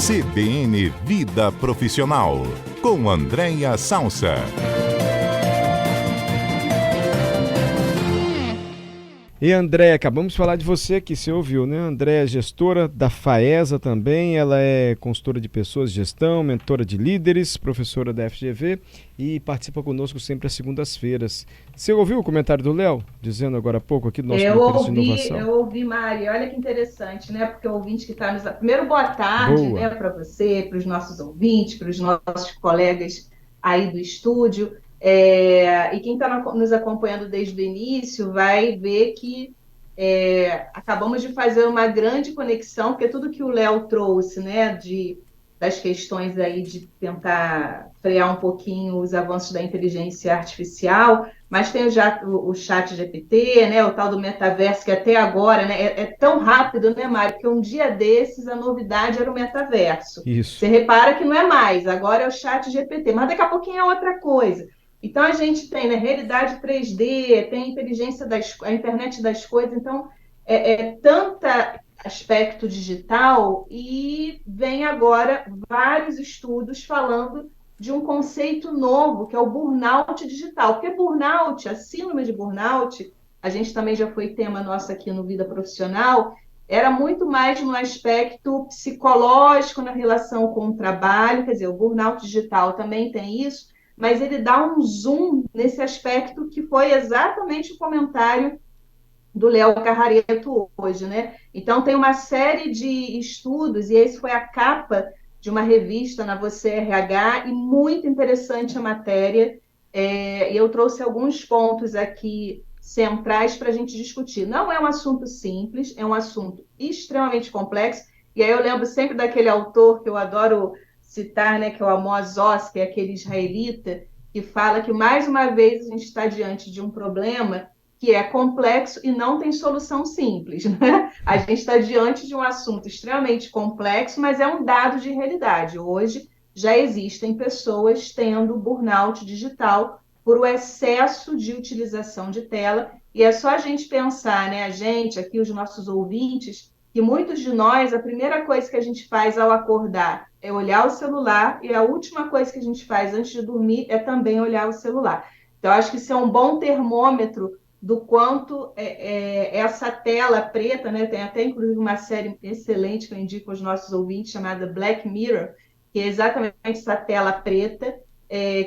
CBN Vida Profissional, com Andréia Salsa. E Andréia, acabamos de falar de você aqui, você ouviu, né? Andréia é gestora da FAESA também, ela é consultora de pessoas de gestão, mentora de líderes, professora da FGV e participa conosco sempre às segundas-feiras. Você ouviu o comentário do Léo, dizendo agora há pouco aqui do nosso Moteiro de Inovação? Eu ouvi, Mari, olha que interessante, né? Porque o ouvinte que está nos... Primeiro, boa tarde, Boa. né, para você, para os nossos ouvintes, para os nossos colegas aí do estúdio. E quem está nos acompanhando desde o início vai ver que acabamos de fazer uma grande conexão, porque tudo que o Léo trouxe, né, das questões aí de tentar frear um pouquinho os avanços da inteligência artificial, mas tem já o chat GPT, né, o tal do metaverso, que até agora, né, é tão rápido, né, Mário, que um dia desses a novidade era o metaverso. Isso. Você repara que não é mais, agora é o chat GPT, mas daqui a pouquinho é outra coisa. Então a gente tem, né, realidade 3D, tem a internet das coisas, então tanta aspecto digital e vem agora vários estudos falando de um conceito novo, que é o burnout digital. Porque burnout, a síndrome de burnout, a gente também já foi tema nosso aqui no Vida Profissional, era muito mais no aspecto psicológico na relação com o trabalho, quer dizer, o burnout digital também tem isso, mas ele dá um zoom nesse aspecto que foi exatamente o comentário do Léo Carrareto hoje, né? Então tem uma série de estudos, e esse foi a capa de uma revista na Você RH, e muito interessante a matéria, e eu trouxe alguns pontos aqui centrais para a gente discutir. Não é um assunto simples, é um assunto extremamente complexo, e aí eu lembro sempre daquele autor que eu adoro citar, né, que é o Amos Oz, que é aquele israelita, que fala que mais uma vez a gente está diante de um problema que é complexo e não tem solução simples, né? A gente está diante de um assunto extremamente complexo, mas é um dado de realidade. Hoje já existem pessoas tendo burnout digital por o excesso de utilização de tela, e é só a gente pensar, né, a gente, aqui os nossos ouvintes, que muitos de nós, a primeira coisa que a gente faz ao acordar é olhar o celular, e a última coisa que a gente faz antes de dormir é também olhar o celular. Então, acho que isso é um bom termômetro do quanto essa tela preta, né? Tem até inclusive uma série excelente que eu indico aos nossos ouvintes, chamada Black Mirror, que é exatamente essa tela preta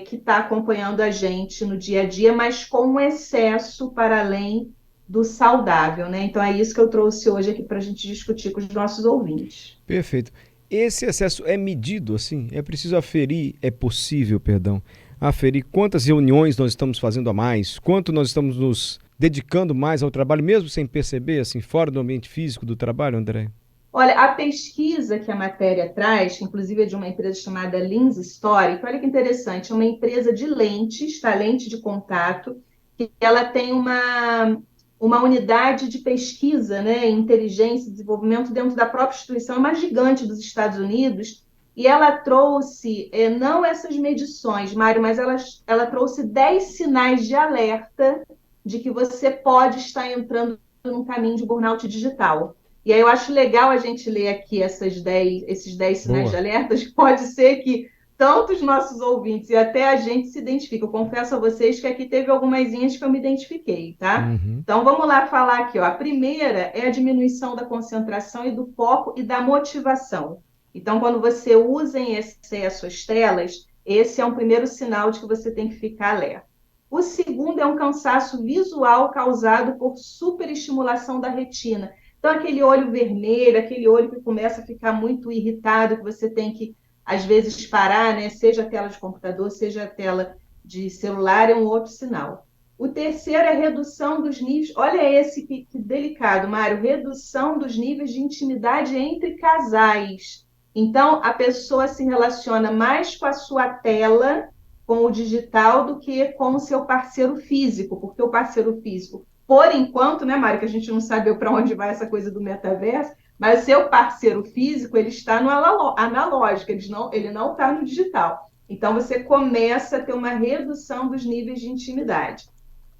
que está acompanhando a gente no dia a dia, mas com um excesso para além do saudável, né? Então é isso que eu trouxe hoje aqui para a gente discutir com os nossos ouvintes. Perfeito. Esse excesso é medido, assim? É preciso aferir, é possível, perdão, aferir quantas reuniões nós estamos fazendo a mais, quanto nós estamos nos dedicando mais ao trabalho, mesmo sem perceber, assim, fora do ambiente físico do trabalho, André? Olha, a pesquisa que a matéria traz, que inclusive é de uma empresa chamada Lens Story, olha que interessante, é uma empresa de lentes, tá? Lente de contato, que ela tem uma unidade de pesquisa, né, em inteligência e desenvolvimento dentro da própria instituição, é uma gigante dos Estados Unidos, e ela trouxe, não essas medições, Mário, mas ela trouxe 10 sinais de alerta de que você pode estar entrando num caminho de burnout digital. E aí eu acho legal a gente ler aqui esses 10 sinais de Boa. alertas, que pode ser que tanto os nossos ouvintes e até a gente se identifique. Eu confesso a vocês que aqui teve algumas que eu me identifiquei, tá? Uhum. Então vamos lá falar aqui, ó. A primeira é a diminuição da concentração e do foco e da motivação. Então, quando você usa em excesso as telas, esse é um primeiro sinal de que você tem que ficar alerta. O segundo é um cansaço visual causado por superestimulação da retina. Então, aquele olho vermelho, aquele olho que começa a ficar muito irritado, que você tem que, às vezes, parar, né? Seja a tela de computador, seja a tela de celular, é um outro sinal. O terceiro é a redução dos níveis. Olha esse que delicado, Mário. Redução dos níveis de intimidade entre casais. Então, a pessoa se relaciona mais com a sua tela, com o digital, do que com o seu parceiro físico, porque o parceiro físico, por enquanto, né, Mário, que a gente não sabe para onde vai essa coisa do metaverso, mas o seu parceiro físico, ele está no analógico, ele não está no digital. Então, você começa a ter uma redução dos níveis de intimidade.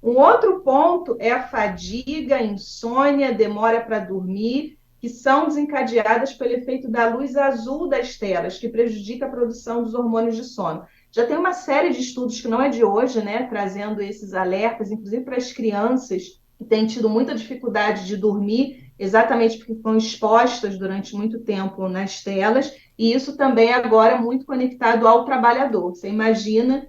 Um outro ponto é a fadiga, a insônia, demora para dormir, que são desencadeadas pelo efeito da luz azul das telas, que prejudica a produção dos hormônios de sono. Já tem uma série de estudos que não é de hoje, né, trazendo esses alertas, inclusive para as crianças que têm tido muita dificuldade de dormir, exatamente porque foram expostas durante muito tempo nas telas, e isso também agora é muito conectado ao trabalhador. Você imagina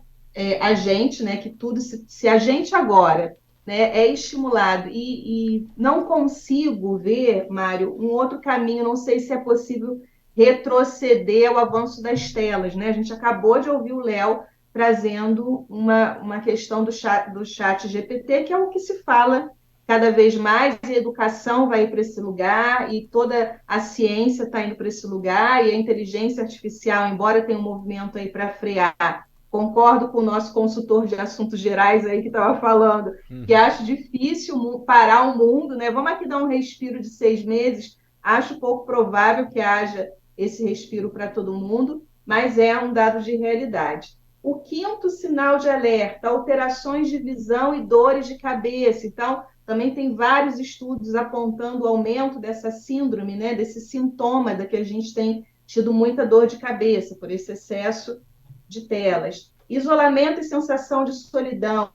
a gente, né, que tudo, se a gente agora, né, é estimulado e não consigo ver, Mário, um outro caminho, não sei se é possível retroceder ao avanço das telas, né? A gente acabou de ouvir o Léo trazendo uma questão do chat GPT, que é o que se fala cada vez mais, e a educação vai para esse lugar, e toda a ciência está indo para esse lugar, e a inteligência artificial, embora tenha um movimento aí para frear, concordo com o nosso consultor de assuntos gerais aí que estava falando, que acho difícil parar o mundo, né? Vamos aqui dar um respiro de 6 meses, acho pouco provável que haja esse respiro para todo mundo, mas é um dado de realidade. O quinto sinal de alerta, alterações de visão e dores de cabeça. Então, também tem vários estudos apontando o aumento dessa síndrome, né, desse sintoma da que a gente tem tido muita dor de cabeça por esse excesso de telas. Isolamento e sensação de solidão.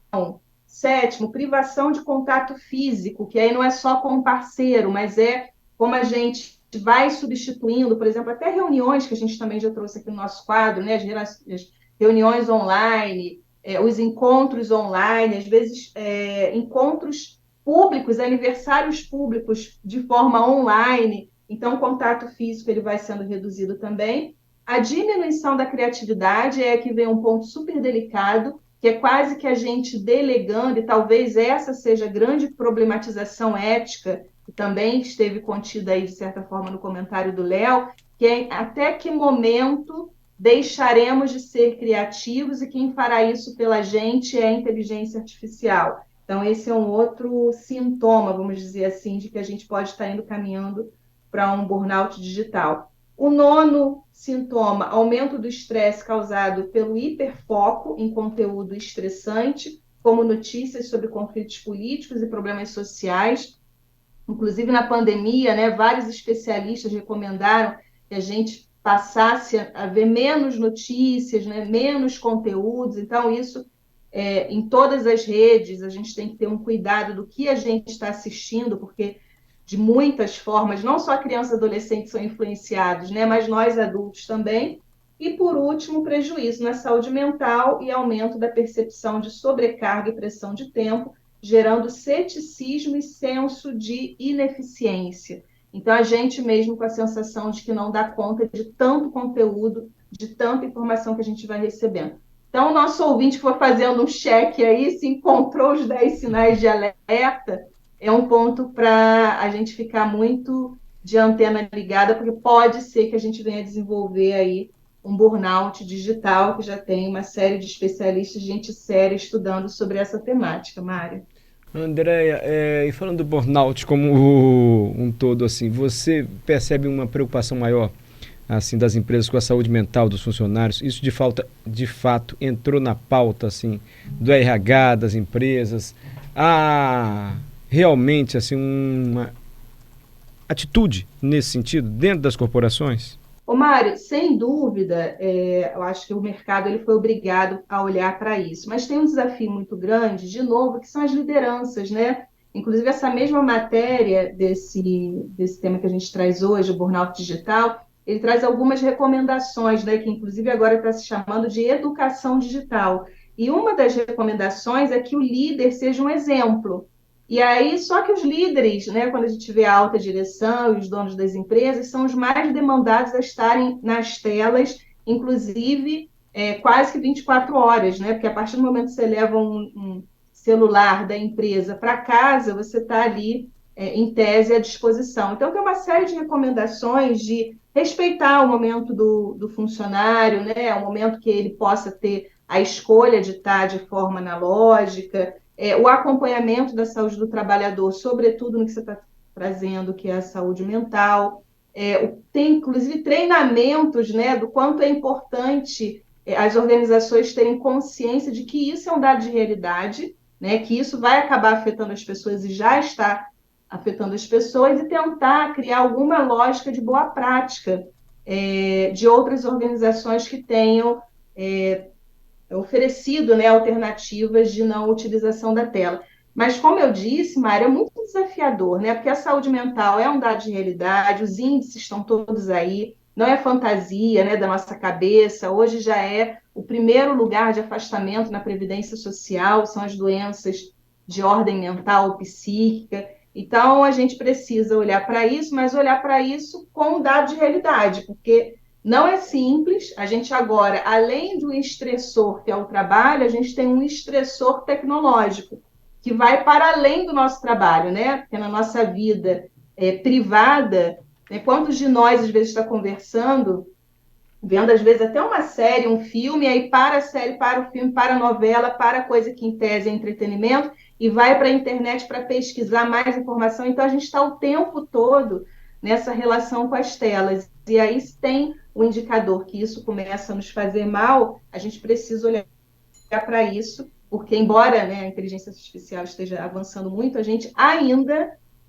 Sétimo, privação de contato físico, que aí não é só com o parceiro, mas é como a gente vai substituindo, por exemplo, até reuniões que a gente também já trouxe aqui no nosso quadro, né, as reuniões online, os encontros online, às vezes encontros públicos, aniversários públicos de forma online, então o contato físico ele vai sendo reduzido também. A diminuição da criatividade é que vem um ponto super delicado, que é quase que a gente delegando, e talvez essa seja a grande problematização ética, que também esteve contida aí, de certa forma, no comentário do Léo, que é até que momento deixaremos de ser criativos, e quem fará isso pela gente é a inteligência artificial. Então, esse é um outro sintoma, vamos dizer assim, de que a gente pode estar indo caminhando para um burnout digital. O nono sintoma, aumento do estresse causado pelo hiperfoco em conteúdo estressante, como notícias sobre conflitos políticos e problemas sociais. Inclusive, na pandemia, né, vários especialistas recomendaram que a gente passasse a ver menos notícias, né, menos conteúdos. Então, isso, em todas as redes, a gente tem que ter um cuidado do que a gente está assistindo, porque de muitas formas, não só crianças e adolescentes são influenciados, né, mas nós adultos também. E, por último, prejuízo na saúde mental e aumento da percepção de sobrecarga e pressão de tempo, gerando ceticismo e senso de ineficiência. Então, a gente mesmo com a sensação de que não dá conta de tanto conteúdo, de tanta informação que a gente vai recebendo. Então, o nosso ouvinte que for fazendo um cheque aí, se encontrou os 10 sinais de alerta, é um ponto para a gente ficar muito de antena ligada, porque pode ser que a gente venha desenvolver aí um burnout digital, que já tem uma série de especialistas, gente séria, estudando sobre essa temática, Mário. Andréia, e falando do burnout como um todo, assim, você percebe uma preocupação maior assim, das empresas com a saúde mental dos funcionários? Isso de fato entrou na pauta assim, do RH das empresas? Realmente assim, uma atitude nesse sentido dentro das corporações? Ô, Mário, sem dúvida, eu acho que o mercado ele foi obrigado a olhar para isso, mas tem um desafio muito grande, de novo, que são as lideranças, né? Inclusive, essa mesma matéria desse tema que a gente traz hoje, o burnout digital, ele traz algumas recomendações, né, que inclusive agora está se chamando de educação digital. E uma das recomendações é que o líder seja um exemplo. E aí, só que os líderes, né, quando a gente vê a alta direção e os donos das empresas, são os mais demandados a estarem nas telas, inclusive quase que 24 horas, né? Porque a partir do momento que você leva um celular da empresa para casa, você está ali, em tese, à disposição. Então, tem uma série de recomendações de respeitar o momento do funcionário, né? O momento que ele possa ter a escolha de estar de forma analógica, o acompanhamento da saúde do trabalhador, sobretudo no que você está trazendo, que é a saúde mental. Tem, inclusive, treinamentos, né, do quanto é importante as organizações terem consciência de que isso é um dado de realidade, né, que isso vai acabar afetando as pessoas e já está afetando as pessoas e tentar criar alguma lógica de boa prática de outras organizações que tenham oferecido, né, alternativas de não utilização da tela. Mas, como eu disse, Mário, é muito desafiador, né? Porque a saúde mental é um dado de realidade, os índices estão todos aí, não é fantasia, né, da nossa cabeça. Hoje já é o primeiro lugar de afastamento na Previdência Social, são as doenças de ordem mental, psíquica. Então, a gente precisa olhar para isso, mas olhar para isso com dado de realidade, porque não é simples. A gente agora, além do estressor que é o trabalho, a gente tem um estressor tecnológico, que vai para além do nosso trabalho, né? Porque na nossa vida privada, né, quantos de nós, às vezes, está conversando, vendo, às vezes, até uma série, um filme, aí para a série, para o filme, para a novela, para a coisa que, em tese, é entretenimento, e vai para a internet para pesquisar mais informação. Então, a gente está o tempo todo nessa relação com as telas. E aí, se tem um indicador que isso começa a nos fazer mal, a gente precisa olhar para isso, porque embora, né, a inteligência artificial esteja avançando muito,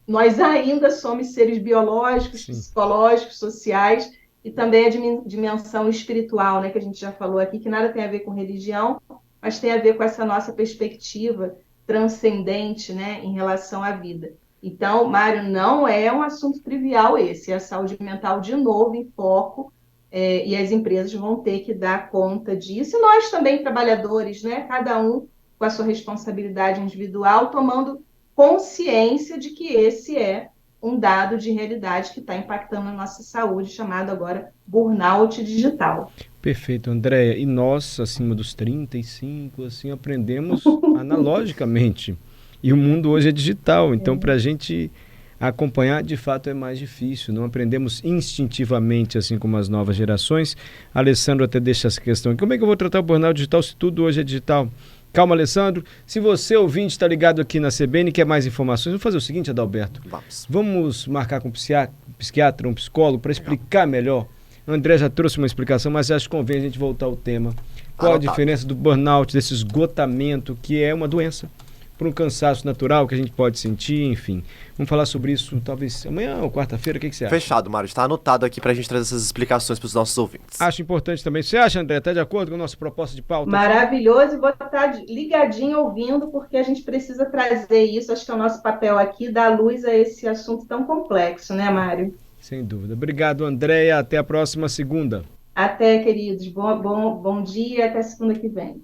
nós ainda somos seres biológicos, Sim. psicológicos, sociais, e também a dimensão espiritual, né, que a gente já falou aqui, que nada tem a ver com religião, mas tem a ver com essa nossa perspectiva transcendente, né, em relação à vida. Então, Mário, não é um assunto trivial esse, é a saúde mental de novo em foco, e as empresas vão ter que dar conta disso, e nós também, trabalhadores, né, cada um com a sua responsabilidade individual, tomando consciência de que esse é um dado de realidade que está impactando a nossa saúde, chamado agora burnout digital. Perfeito, Andréia. E nós, acima dos 35, assim, aprendemos analogicamente. E o mundo hoje é digital, então para a gente acompanhar, de fato, é mais difícil. Não aprendemos instintivamente, assim como as novas gerações. Alessandro até deixa essa questão aqui. Como é que eu vou tratar o burnout digital se tudo hoje é digital? Calma, Alessandro. Se você, ouvinte, está ligado aqui na CBN e quer mais informações, vamos fazer o seguinte, Adalberto. Vamos marcar com um psiquiatra, um psicólogo, para explicar melhor. André já trouxe uma explicação, mas acho que convém a gente voltar ao tema. Qual a diferença do burnout, desse esgotamento, que é uma doença, por um cansaço natural que a gente pode sentir, enfim. Vamos falar sobre isso talvez amanhã ou quarta-feira, o que você acha? Fechado, Mário. Está anotado aqui para a gente trazer essas explicações para os nossos ouvintes. Acho importante também. Você acha, André? Está de acordo com a nossa proposta de pauta? Maravilhoso, e vou estar ligadinho ouvindo, porque a gente precisa trazer isso, acho que é o nosso papel aqui, dar luz a esse assunto tão complexo, né, Mário? Sem dúvida. Obrigado, Andréia. Até a próxima segunda. Até, queridos. Bom dia, até segunda que vem.